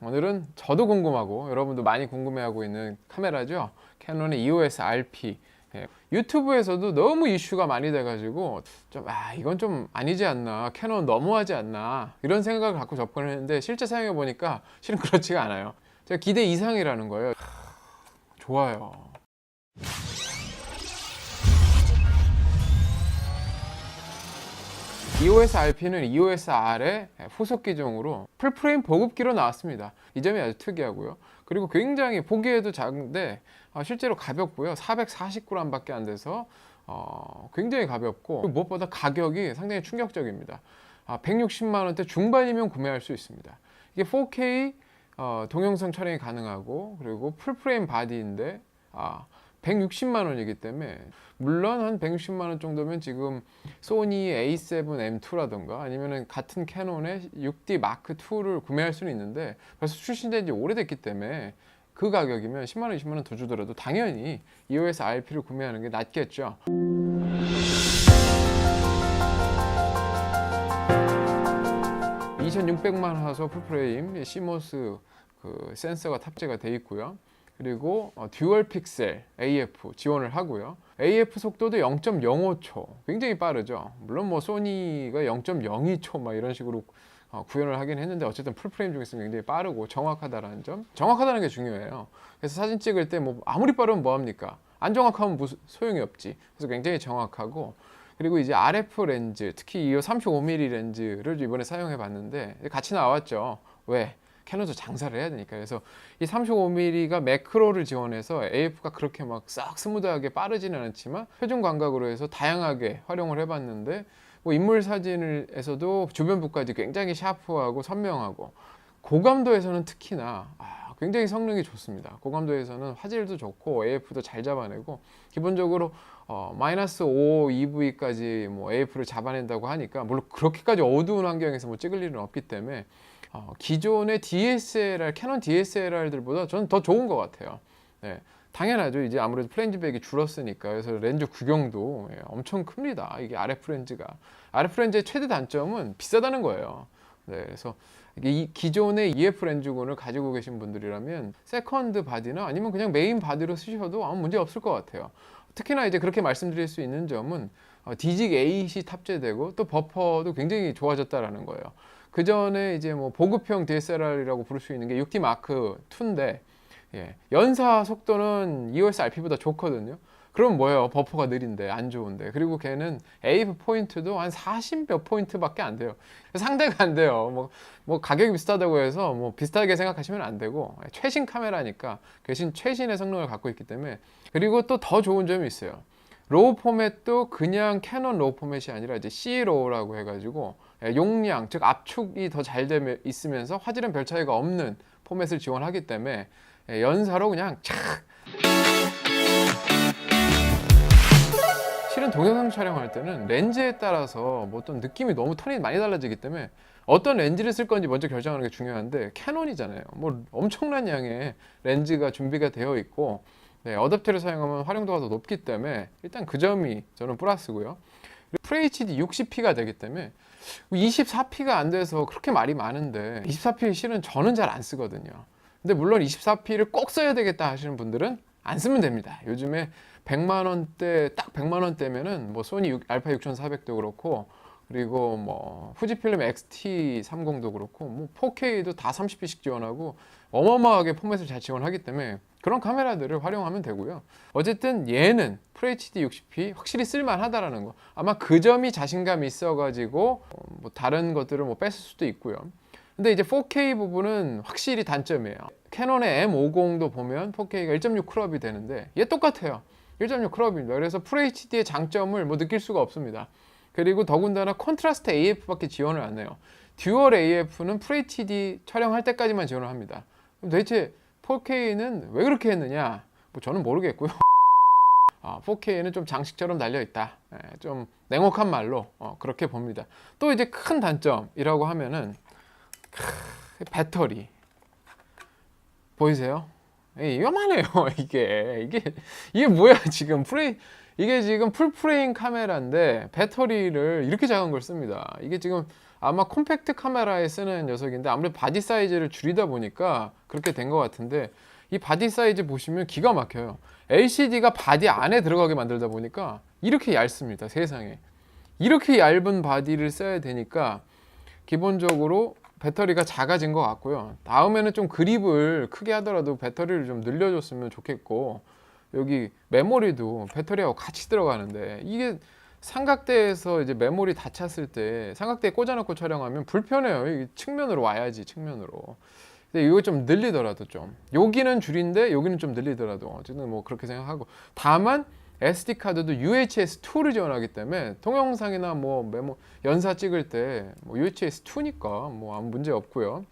오늘은 저도 궁금하고 여러분도 많이 궁금해하고 있는 카메라죠. 캐논의 EOS RP. 예, 유튜브에서도 너무 이슈가 많이 돼가지고 이건 좀 아니지 않나, 캐논 너무하지 않나 이런 생각을 갖고 접근을 했는데 실제 사용해 보니까 실은 그렇지가 않아요. 제가 기대 이상이라는 거예요. 좋아요. EOS RP는 EOS R의 후속 기종으로 풀프레임 보급기로 나왔습니다. 이 점이 아주 특이하고요. 그리고 굉장히 보기에도 작은데 실제로 가볍고요. 440g 밖에 안 돼서 굉장히 가볍고 무엇보다 가격이 상당히 충격적입니다. 160만 원대 중반이면 구매할 수 있습니다. 이게 4K 동영상 촬영이 가능하고 그리고 풀프레임 바디인데 160만 원이기 때문에, 물론 한 160만 원 정도면 지금 소니 A7M2라던가 아니면은 같은 캐논의 6D 마크 2를 구매할 수는 있는데 벌써 출시된 지 오래됐기 때문에 그 가격이면 10만 원, 20만 원 더 주더라도 당연히 EOS RP를 구매하는 게 낫겠죠. 2600만 화소 풀프레임 CMOS 그 센서가 탑재가 되어 있고요. 그리고 듀얼 픽셀 AF 지원을 하고요. AF 속도도 0.05초, 굉장히 빠르죠. 물론 뭐 소니가 0.02초 막 이런 식으로 구현을 하긴 했는데 어쨌든 풀프레임 중에서 굉장히 빠르고 정확하다라는 점, 정확하다는 게 중요해요. 그래서 사진 찍을 때 뭐 아무리 빠르면 뭐합니까? 안 정확하면 무슨 소용이 없지. 그래서 굉장히 정확하고, 그리고 이제 RF 렌즈, 특히 이 35mm 렌즈를 이번에 사용해 봤는데 같이 나왔죠. 왜? 캐논도 장사를 해야 되니까. 그래서 이 35mm가 매크로를 지원해서 AF가 그렇게 막 싹 스무드하게 빠르지는 않지만 표준 광각으로 해서 다양하게 활용을 해봤는데, 뭐 인물 사진에서도 주변부까지 굉장히 샤프하고 선명하고, 고감도에서는 특히나 굉장히 성능이 좋습니다. 고감도에서는 화질도 좋고 AF도 잘 잡아내고, 기본적으로 마이너스 5 EV까지 뭐 AF를 잡아낸다고 하니까, 물론 그렇게까지 어두운 환경에서 뭐 찍을 일은 없기 때문에 기존의 DSLR, 캐논 DSLR들보다 저는 더 좋은 것 같아요. 네, 당연하죠. 이제 아무래도 플랜지백이 줄었으니까. 그래서 렌즈 구경도 엄청 큽니다. 이게 RF 렌즈가. RF 렌즈의 최대 단점은 비싸다는 거예요. 네, 그래서 이 기존의 EF 렌즈군을 가지고 계신 분들이라면 세컨드 바디나 아니면 그냥 메인 바디로 쓰셔도 아무 문제 없을 것 같아요. 특히나 이제 그렇게 말씀드릴 수 있는 점은 디직 8이 탑재되고 또 버퍼도 굉장히 좋아졌다라는 거예요. 그 전에 이제 뭐 보급형 DSLR이라고 부를 수 있는 게 6D 마크 2인데, 연사 속도는 EOS RP보다 좋거든요. 그럼 뭐예요? 버퍼가 느린데, 안 좋은데. 그리고 걔는 AF 포인트도 한 40 몇 포인트밖에 안 돼요. 상대가 안 돼요. 뭐 가격이 비슷하다고 해서 뭐 비슷하게 생각하시면 안 되고, 최신 카메라니까 대신 최신의 성능을 갖고 있기 때문에. 그리고 또 더 좋은 점이 있어요. 로우 포맷도 그냥 캐논 로우 포맷이 아니라 이제 C 로우라고 해가지고 용량, 즉 압축이 더 잘 되면 있으면서 화질은 별 차이가 없는 포맷을 지원하기 때문에 연사로 그냥 착. 실은 동영상 촬영할 때는 렌즈에 따라서 뭐 어떤 느낌이 너무 톤이 많이 달라지기 때문에 어떤 렌즈를 쓸 건지 먼저 결정하는 게 중요한데, 캐논이잖아요. 뭐 엄청난 양의 렌즈가 준비가 되어 있고, 어댑터를 사용하면 활용도가 더 높기 때문에 일단 그 점이 저는 플러스고요. FHD 60p가 되기 때문에 24p가 안 돼서 그렇게 말이 많은데, 24p 실은 저는 잘 안 쓰거든요. 근데 물론 24p를 꼭 써야 되겠다 하시는 분들은 안 쓰면 됩니다. 요즘에 100만 원대, 딱 100만 원대면은 뭐 소니 알파 6400도 그렇고, 그리고 뭐 후지필름 XT30도 그렇고, 뭐 4K도 다 30p씩 지원하고 어마어마하게 포맷을 잘 지원하기 때문에 그런 카메라들을 활용하면 되고요. 어쨌든 얘는 FHD 60p 확실히 쓸만하다라는 거, 아마 그 점이 자신감이 있어가지고 뭐 다른 것들을 뭐 뺐을 수도 있고요. 근데 이제 4K 부분은 확실히 단점이에요. 캐논의 M50도 보면 4K가 1.6 크롭이 되는데 얘 똑같아요. 1.6 크롭입니다. 그래서 FHD의 장점을 뭐 느낄 수가 없습니다. 그리고 더군다나 콘트라스트 AF밖에 지원을 안 해요. 듀얼 AF는 FHD 촬영할 때까지만 지원을 합니다. 그럼 도대체 4K는 왜 그렇게 했느냐? 뭐 저는 모르겠고요. 4K는 좀 장식처럼 달려있다. 좀 냉혹한 말로 그렇게 봅니다. 또 이제 큰 단점이라고 하면은 배터리 보이세요? 요만해요. 이게 뭐야 지금 이게 지금 풀프레임 카메라인데 배터리를 이렇게 작은 걸 씁니다. 이게 지금 아마 콤팩트 카메라에 쓰는 녀석인데 아무래도 바디 사이즈를 줄이다 보니까 그렇게 된 것 같은데, 이 바디 사이즈 보시면 기가 막혀요. LCD가 바디 안에 들어가게 만들다 보니까 이렇게 얇습니다. 세상에. 이렇게 얇은 바디를 써야 되니까 기본적으로 배터리가 작아진 것 같고요. 다음에는 좀 그립을 크게 하더라도 배터리를 좀 늘려줬으면 좋겠고, 여기 메모리도 배터리하고 같이 들어가는데, 이게 삼각대에서 이제 메모리 다 찼을 때 삼각대에 꽂아놓고 촬영하면 불편해요. 이 측면으로 와야지, 측면으로. 근데 이거 좀 늘리더라도, 좀 여기는 줄인데 여기는 좀 늘리더라도 어쨌든 뭐 그렇게 생각하고, 다만 SD 카드도 UHS-2를 지원하기 때문에 동영상이나 뭐 메모 연사 찍을 때 뭐 UHS-2니까 뭐 아무 문제 없고요.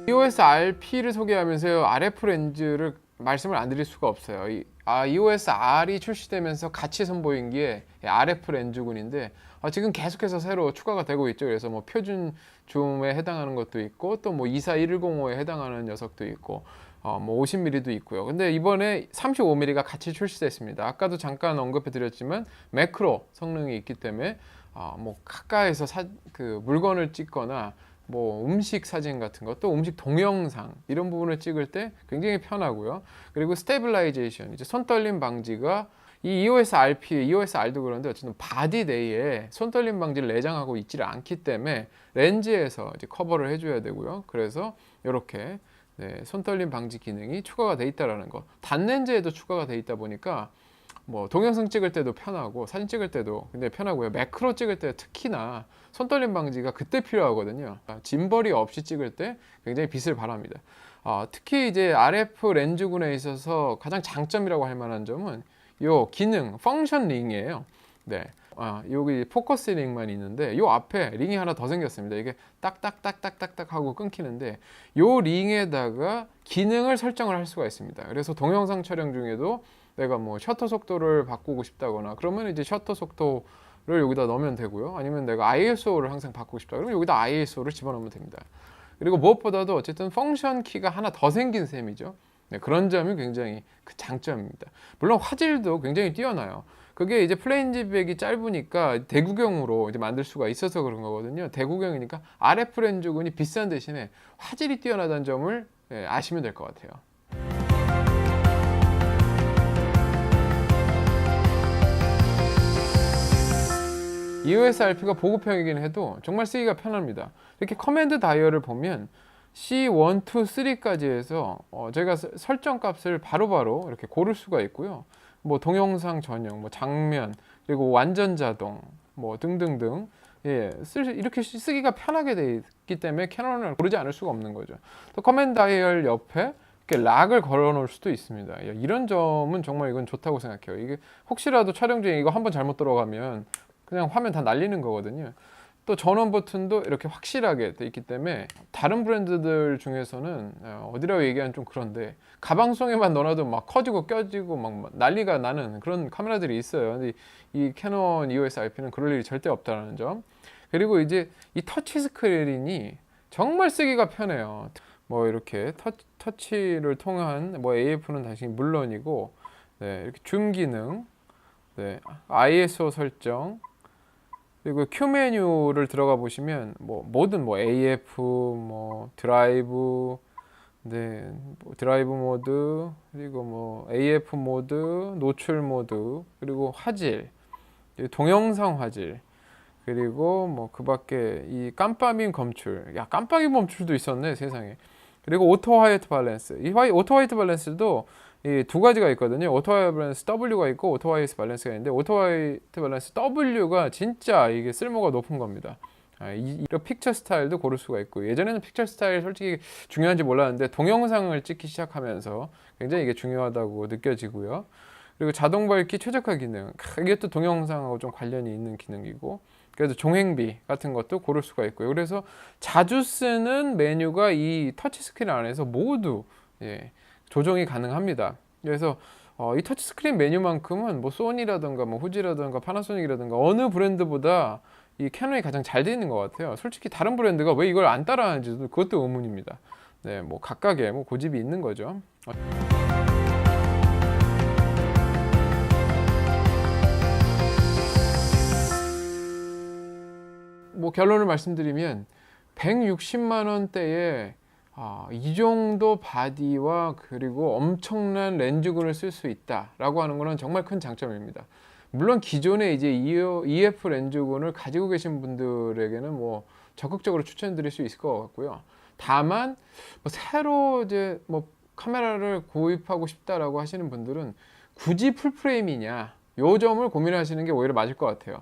EOS RP를 소개하면서요, RF 렌즈를 말씀을 안 드릴 수가 없어요. EOS R이 출시되면서 같이 선보인 게 RF 렌즈군인데, 지금 계속해서 새로 추가가 되고 있죠. 그래서 뭐 표준 줌에 해당하는 것도 있고, 또 뭐 24110호에 해당하는 녀석도 있고, 뭐 50mm도 있고요. 근데 이번에 35mm가 같이 출시됐습니다. 아까도 잠깐 언급해 드렸지만 매크로 성능이 있기 때문에 뭐 가까이서 그 물건을 찍거나 뭐 음식 사진 같은 것, 또 음식 동영상 이런 부분을 찍을 때 굉장히 편하고요. 그리고 스테빌라이제이션, 이제 손떨림 방지가 이 EOS RP, EOS R도 그런데 어쨌든 바디 내에 손떨림 방지를 내장하고 있지를 않기 때문에 렌즈에서 이제 커버를 해줘야 되고요. 그래서 이렇게 손떨림 방지 기능이 추가가 돼 있다라는 거. 단렌즈에도 추가가 돼 있다 보니까 뭐 동영상 찍을 때도 편하고 사진 찍을 때도 굉장히 편하고요. 매크로 찍을 때 특히나 손떨림 방지가 그때 필요하거든요. 짐벌이 없이 찍을 때 굉장히 빛을 발합니다. 특히 이제 RF 렌즈군에 있어서 가장 장점이라고 할 만한 점은 요 기능, 펑션 링이에요. 네. 여기 포커스 링만 있는데 요 앞에 링이 하나 더 생겼습니다. 이게 딱딱딱딱딱딱 하고 끊기는데, 요 링에다가 기능을 설정을 할 수가 있습니다. 그래서 동영상 촬영 중에도 내가 뭐 셔터 속도를 바꾸고 싶다거나 그러면 이제 셔터 속도를 여기다 넣으면 되고요. 아니면 내가 ISO를 항상 바꾸고 싶다 그러면 여기다 ISO를 집어넣으면 됩니다. 그리고 무엇보다도 어쨌든 펑션 키가 하나 더 생긴 셈이죠. 네, 그런 점이 굉장히 그 장점입니다. 물론 화질도 굉장히 뛰어나요. 그게 이제 플레인지백이 짧으니까 대구경으로 이제 만들 수가 있어서 그런 거거든요. 대구경이니까 RF 렌즈군이 비싼 대신에 화질이 뛰어나다는 점을 아시면 될 것 같아요. EOS RP가 보급형이긴 해도 정말 쓰기가 편합니다. 이렇게 커맨드 다이얼을 보면 C1, 2, 3까지 해서 제가 설정 값을 바로바로 이렇게 고를 수가 있고요. 뭐 동영상 전용, 뭐 장면, 그리고 완전 자동, 뭐 등등등, 이렇게 쓰기가 편하게 되어 있기 때문에 캐논을 고르지 않을 수가 없는 거죠. 또 커맨드 다이얼 옆에 이렇게 락을 걸어 놓을 수도 있습니다. 이런 점은 정말 이건 좋다고 생각해요. 이게 혹시라도 촬영 중에 이거 한번 잘못 들어가면 그냥 화면 다 날리는 거거든요. 또 전원 버튼도 이렇게 확실하게 돼 있기 때문에 다른 브랜드들 중에서는 어디라고 얘기하면 좀 그런데 가방송에만 넣어놔도 막 커지고 껴지고 막 난리가 나는 그런 카메라들이 있어요. 근데 이 캐논 EOS RP는 그럴 일이 절대 없다는 점. 그리고 이제 이 터치 스크린이 정말 쓰기가 편해요. 뭐 이렇게 터치를 통한 뭐 AF는 당연히 물론이고, 이렇게 줌 기능, ISO 설정, 그리고 Q 메뉴를 들어가 보시면 뭐 모든 뭐 AF, 뭐 드라이브, 뭐 드라이브 모드, 그리고 뭐 AF 모드, 노출 모드, 그리고 화질, 동영상 화질, 그리고 뭐 그밖에 이 깜빡임 검출, 깜빡임 검출도 있었네 세상에. 그리고 오토 화이트 밸런스, 이 오토 화이트 밸런스도 이 두 가지가 있거든요. 오토 화이트 밸런스 W가 있고 오토 화이트 밸런스가 있는데, 오토 화이트 밸런스 W가 진짜 이게 쓸모가 높은 겁니다. 이런 픽처 스타일도 고를 수가 있고, 예전에는 픽처 스타일 솔직히 중요한지 몰랐는데 동영상을 찍기 시작하면서 굉장히 이게 중요하다고 느껴지고요. 그리고 자동 밝기 최적화 기능, 이게 또 동영상하고 좀 관련이 있는 기능이고, 그래서 종횡비 같은 것도 고를 수가 있고요. 그래서 자주 쓰는 메뉴가 이 터치 스크린 안에서 모두 조정이 가능합니다. 그래서 이 터치 스크린 메뉴만큼은 뭐 소니라든가 뭐 후지라든가 파나소닉이라든가 어느 브랜드보다 이 캐논이 가장 잘 되어 있는 것 같아요. 솔직히 다른 브랜드가 왜 이걸 안 따라하는지도 그것도 의문입니다. 뭐 각각의 뭐 고집이 있는 거죠. 뭐 결론을 말씀드리면 160만 원대에 이 정도 바디와 그리고 엄청난 렌즈군을 쓸 수 있다라고 하는 거는 정말 큰 장점입니다. 물론 기존에 이제 EF 렌즈군을 가지고 계신 분들에게는 뭐 적극적으로 추천드릴 수 있을 것 같고요. 다만 뭐 새로 이제 뭐 카메라를 구입하고 싶다라고 하시는 분들은 굳이 풀프레임이냐 요 점을 고민하시는 게 오히려 맞을 것 같아요.